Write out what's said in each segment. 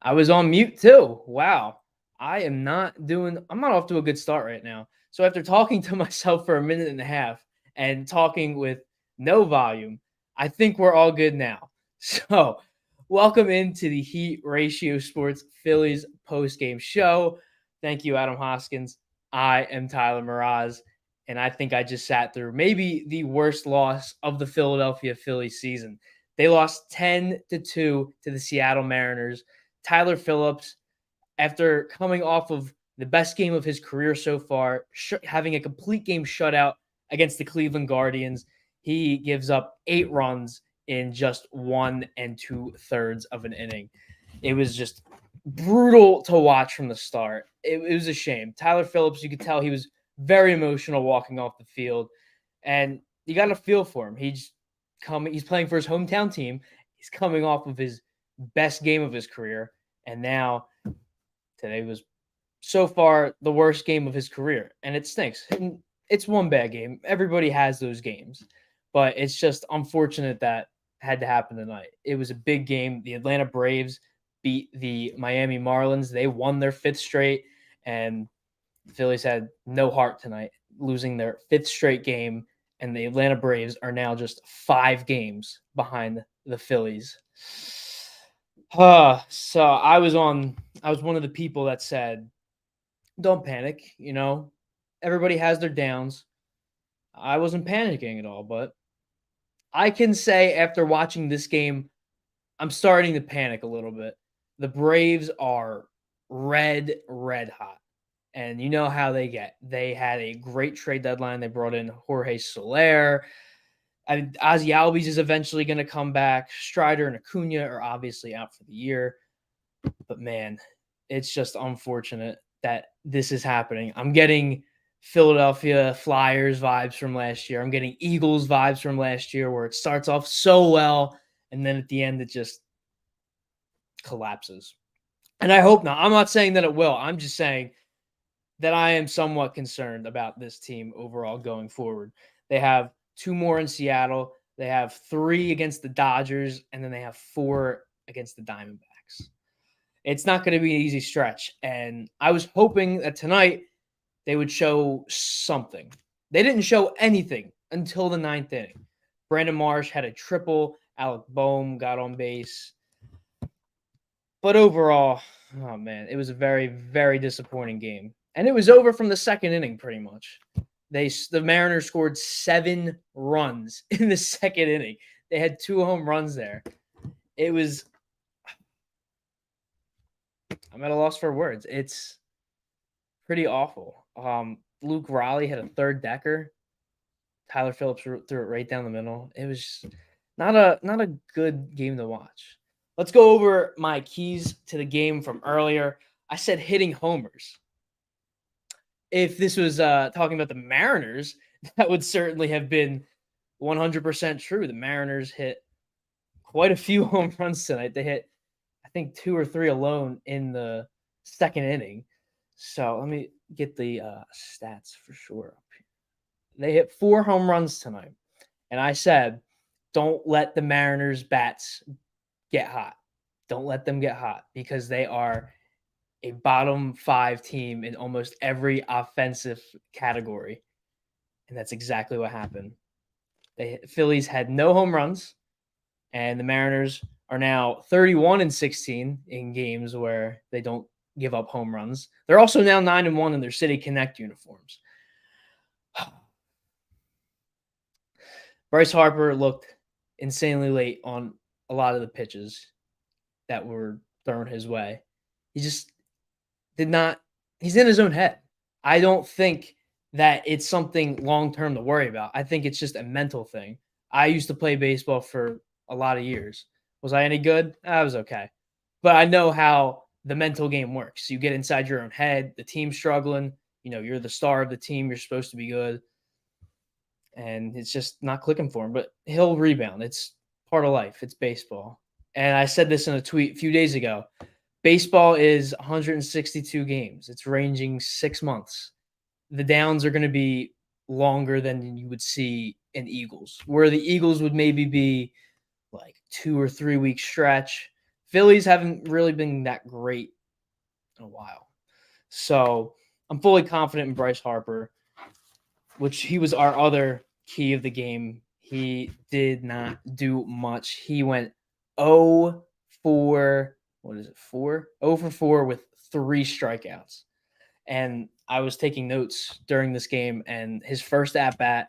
I was on mute too. Wow. I'm not off to a good start right now. So after talking to myself for a minute and a half and talking with no volume, I think we're all good now. So welcome into the Heat Ratio Sports Phillies Postgame Show. Thank you, Adam Hoskins. I am Tyler Mroz, and I think I just sat through maybe the worst loss of the Philadelphia Phillies season. They lost 10-2 to the Seattle Mariners. Tyler Phillips, after coming off of the best game of his career so far, having a complete game shutout against the Cleveland Guardians, he gives up 8 runs in just 1 2/3 of an inning. It was just brutal to watch from the start. It was a shame. Tyler Phillips, you could tell he was very emotional walking off the field, and you got to feel for him. He's playing for his hometown team. He's coming off of his best game of his career, and now today was so far the worst game of his career, and it stinks. And it's one bad game. Everybody has those games, but it's just unfortunate that had to happen tonight. It was a big game. The Atlanta Braves beat the Miami Marlins. They won their 5th straight, and the Phillies had no heart tonight, losing their 5th straight game, and the Atlanta Braves are now just 5 games behind the Phillies. So I was one of the people that said, don't panic, everybody has their downs. I wasn't panicking at all, but I can say after watching this game, I'm starting to panic a little bit. The Braves are red hot. And you know how they get. They had a great trade deadline. They brought in Jorge Soler. Ozzie Albies is eventually going to come back. Strider and Acuna are obviously out for the year. But man, it's just unfortunate that this is happening. I'm getting Philadelphia Flyers vibes from last year. I'm getting Eagles vibes from last year, where it starts off so well, and then at the end it just collapses. And I hope not. I'm not saying that it will. I'm just saying that I am somewhat concerned about this team overall going forward. They have 2 more in Seattle. They have 3 against the Dodgers, and then they have 4 against the Diamondbacks. It's not going to be an easy stretch, and I was hoping that tonight they would show something. They didn't show anything until the 9th inning. Brandon Marsh had a triple. Alec Boehm got on base. But overall, oh man, it was a very, very disappointing game. And it was over from the 2nd inning pretty much. The Mariners scored 7 runs in the 2nd inning. They had 2 home runs there. It was I'm at a loss for words. It's pretty awful. Luke Raleigh had a 3rd decker. Tyler Phillips threw it right down the middle. It was not a good game to watch. Let's go over my keys to the game from earlier. I said hitting homers. If this was talking about the Mariners, that would certainly have been 100% true. The Mariners hit quite a few home runs tonight. They hit, I think, 2 or 3 alone in the 2nd inning. So let me get the stats for sure. They hit 4 home runs tonight. And I said, don't let the Mariners bats get hot. Don't let them get hot, because they are a bottom 5 team in almost every offensive category. And that's exactly what happened. The Phillies had no home runs, and the Mariners are now 31-16 in games where they don't give up home runs. They're also now 9-1 in their City Connect uniforms. Bryce Harper looked insanely late on a lot of the pitches that were thrown his way. He just did not – he's in his own head. I don't think that it's something long-term to worry about. I think it's just a mental thing. I used to play baseball for a lot of years. Was I any good? I was okay. But I know how the mental game works. You get inside your own head. The team's struggling. You're the star of the team. You're supposed to be good. And it's just not clicking for him. But he'll rebound. It's part of life. It's baseball. And I said this in a tweet a few days ago. Baseball is 162 games. It's ranging 6 months. The downs are going to be longer than you would see in Eagles, where the Eagles would maybe be like 2 or 3 week stretch. Phillies haven't really been that great in a while. So I'm fully confident in Bryce Harper, which he was our other key of the game. He did not do much. He went 0 for, what is it, 4? 0 for 4 with 3 strikeouts. And I was taking notes during this game, and his first at bat,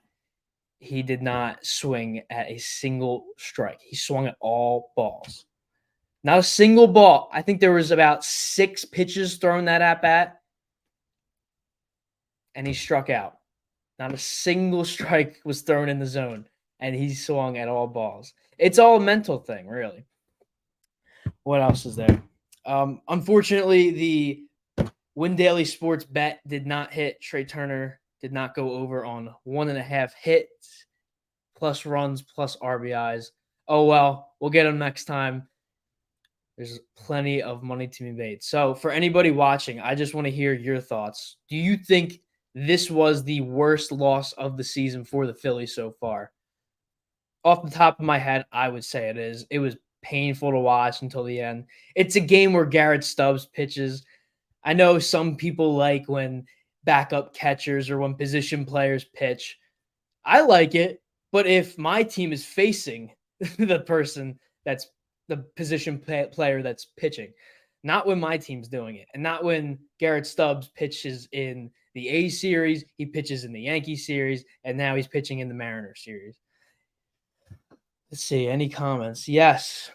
he did not swing at a single strike. He swung at all balls. Not a single ball. I think there was about 6 pitches thrown that at bat, and he struck out. Not a single strike was thrown in the zone, and he swung at all balls. It's all a mental thing, really. What else is there? Unfortunately, the Win Daily Sports bet did not hit. Trey Turner did not go over on 1.5 hits, plus runs, plus RBIs. Oh, well, we'll get him next time. There's plenty of money to be made. So for anybody watching, I just want to hear your thoughts. Do you think this was the worst loss of the season for the Phillies so far? Off the top of my head, I would say it is. It was painful to watch until the end. It's a game where Garrett Stubbs pitches. I know some people like when backup catchers or when position players pitch. I like it, but if my team is facing the person that's the position player that's pitching, not when my team's doing it, and not when Garrett Stubbs pitches in the A series, he pitches in the Yankee series, and now he's pitching in the Mariner series. Let's see, any comments? Yes,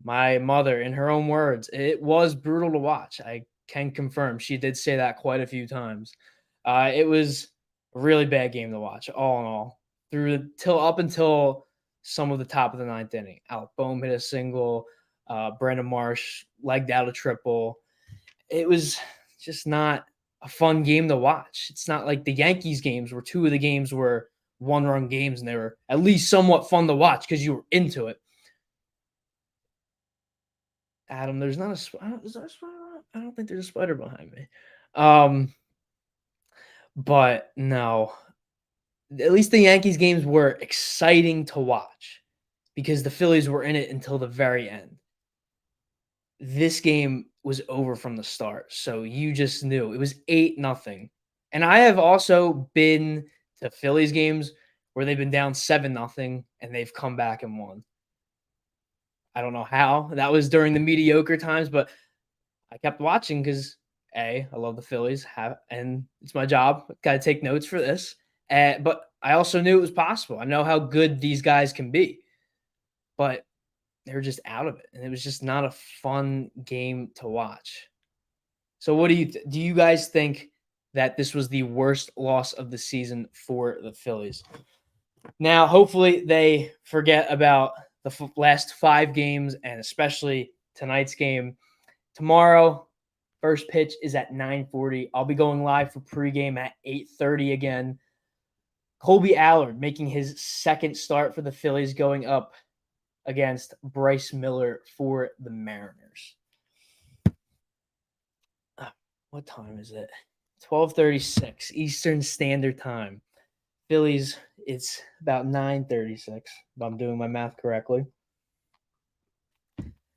my mother, in her own words, it was brutal to watch. I can confirm she did say that quite a few times. It was a really bad game to watch, all in all, up until some of the top of the 9th inning. Alec Boehm hit a single. Brandon Marsh legged out a triple. It was just not a fun game to watch. It's not like the Yankees games where 2 of the games were one-run games and they were at least somewhat fun to watch because you were into it. Adam, there's not a spider. Is there a spider? I don't think there's a spider behind me. But no, at least the Yankees games were exciting to watch because the Phillies were in it until the very end. This game was over from the start, so you just knew it was 8-0. And I have also been to Phillies games where they've been down 7-0 and they've come back and won. I don't know how. That was during the mediocre times, but I kept watching because I love the Phillies, and it's my job. Got to take notes for this. But I also knew it was possible. I know how good these guys can be, but they're just out of it, and it was just not a fun game to watch. So, what do you guys think that this was the worst loss of the season for the Phillies? Now, hopefully, they forget about the last 5 games, and especially tonight's game. Tomorrow, first pitch is at 9:40. I'll be going live for pregame at 8:30 again. Colby Allard making his second start for the Phillies, going up against Bryce Miller for the Mariners. What time is it? 12:36 Eastern Standard Time. Phillies, it's about 9:36, if I'm doing my math correctly.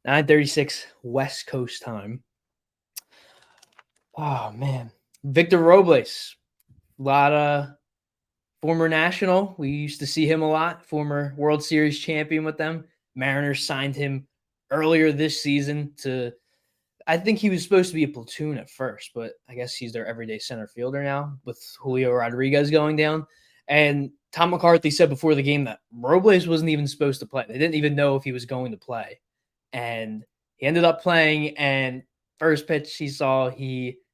9:36 West Coast time. Oh, man. Victor Robles, a lot of former national. We used to see him a lot. Former World Series champion with them. Mariners signed him earlier this season I think he was supposed to be a platoon at first, but I guess he's their everyday center fielder now with Julio Rodriguez going down. And Tom McCarthy said before the game that Robles wasn't even supposed to play. They didn't even know if he was going to play. And he ended up playing, and first pitch he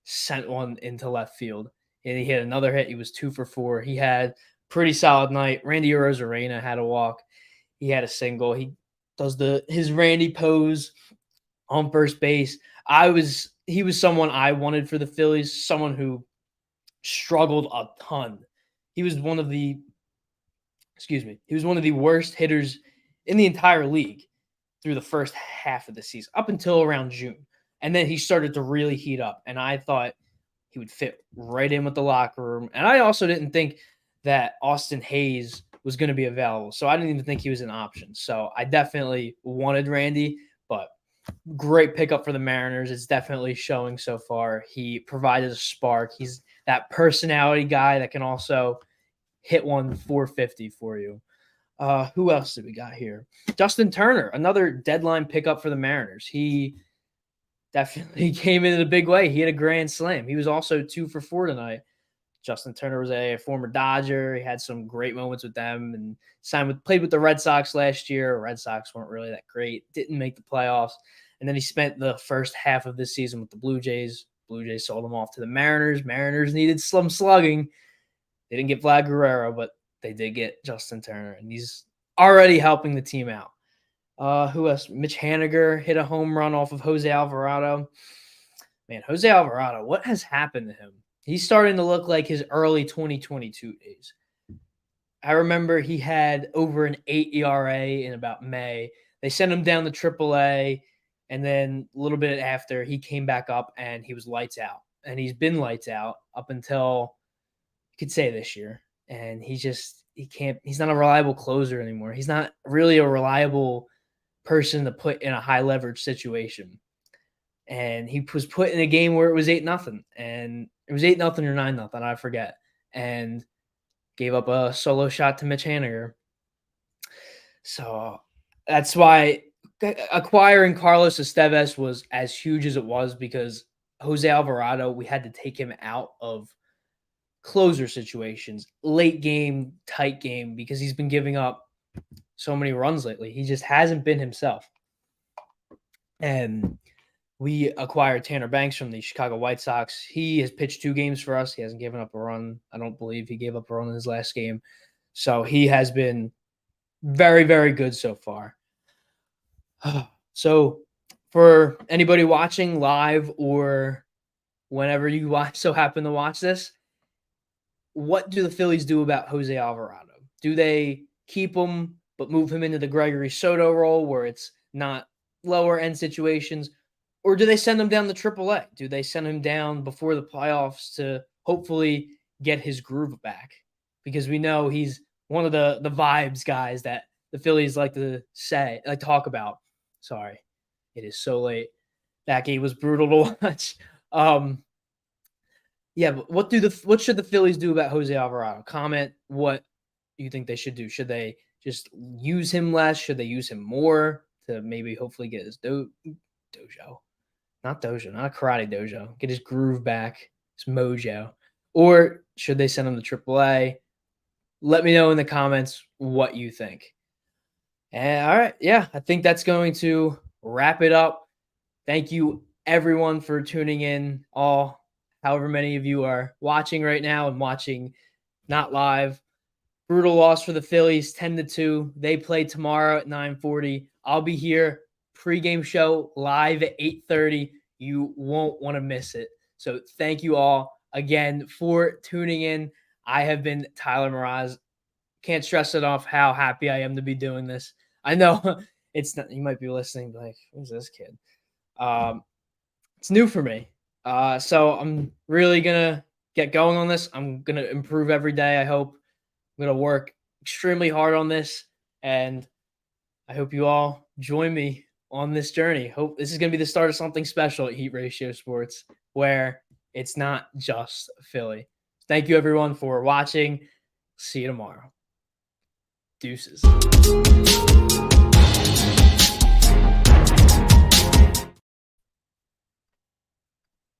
sent one into left field. And he hit another hit. He was 2 for 4. He had a pretty solid night. Randy Arozarena had a walk. He had a single. He does his Randy pose on first base. He was someone I wanted for the Phillies, someone who struggled a ton. He was one of the worst hitters in the entire league through the first half of the season, up until around June. And then he started to really heat up, and I thought he would fit right in with the locker room. And I also didn't think that Austin Hayes was going to be available, so I didn't even think he was an option. So I definitely wanted Randy, but great pickup for the Mariners. It's definitely showing so far. He provided a spark. He's that personality guy that can also hit one 450 for you. Who else did we got here? Justin Turner, another deadline pickup for the Mariners. He definitely came in a big way. He had a grand slam. He was also 2 for 4 tonight. Justin Turner was a former Dodger. He had some great moments with them and played with the Red Sox last year. Red Sox weren't really that great. Didn't make the playoffs. And then he spent the first half of this season with the Blue Jays. Blue Jays sold him off to the Mariners. Mariners needed some slugging. They didn't get Vlad Guerrero, but they did get Justin Turner, and he's already helping the team out. Who else? Mitch Haniger hit a home run off of Jose Alvarado. Man, Jose Alvarado, what has happened to him? He's starting to look like his early 2022 days. I remember he had over an 8 ERA in about May. They sent him down to AAA, and then a little bit after, he came back up, and he was lights out. And he's been lights out up until, you could say, this year. And he's not a reliable closer anymore. He's not really a reliable person to put in a high leverage situation. And he was put in a game where it was 8-0, and it was 8-0 or 9-0, I forget, and gave up a solo shot to Mitch Haniger. So that's why acquiring Carlos Estevez was as huge as it was, because Jose Alvarado, we had to take him out of closer situations, late game, tight game, because he's been giving up so many runs lately. He just hasn't been himself. And we acquired Tanner Banks from the Chicago White Sox. He has pitched 2 games for us. He hasn't given up a run. I don't believe he gave up a run in his last game. So he has been very, very good so far. So for anybody watching live or whenever you happen to watch this, what do the Phillies do about Jose Alvarado? Do they keep him but move him into the Gregory Soto role where it's not lower end situations? Or do they send him down to AAA? Do they send him down before the playoffs to hopefully get his groove back? Because we know he's one of the vibes guys that the Phillies like to talk about. Sorry, it is so late. That game was brutal to watch. Yeah, but what should the Phillies do about Jose Alvarado? Comment what you think they should do. Should they just use him less? Should they use him more to maybe hopefully get his dojo? Not dojo, not a karate dojo. Get his groove back, his mojo. Or should they send him to AAA? Let me know in the comments what you think. And all right, yeah, I think that's going to wrap it up. Thank you, everyone, for tuning in. However many of you are watching right now and watching not live. Brutal loss for the Phillies, 10-2. They play tomorrow at 9:40. I'll be here. Pre-game show live at 8:30. You won't want to miss it. So thank you all again for tuning in. I have been Tyler Mroz. Can't stress it off how happy I am to be doing this. I know it's not, you might be listening like, who's this kid? It's new for me. So I'm really going to get going on this. I'm going to improve every day, I hope. I'm going to work extremely hard on this, and I hope you all join me on this journey. Hope this is going to be the start of something special at Heat Ratio Sports, where it's not just Philly. Thank you, everyone, for watching. See you tomorrow. Deuces.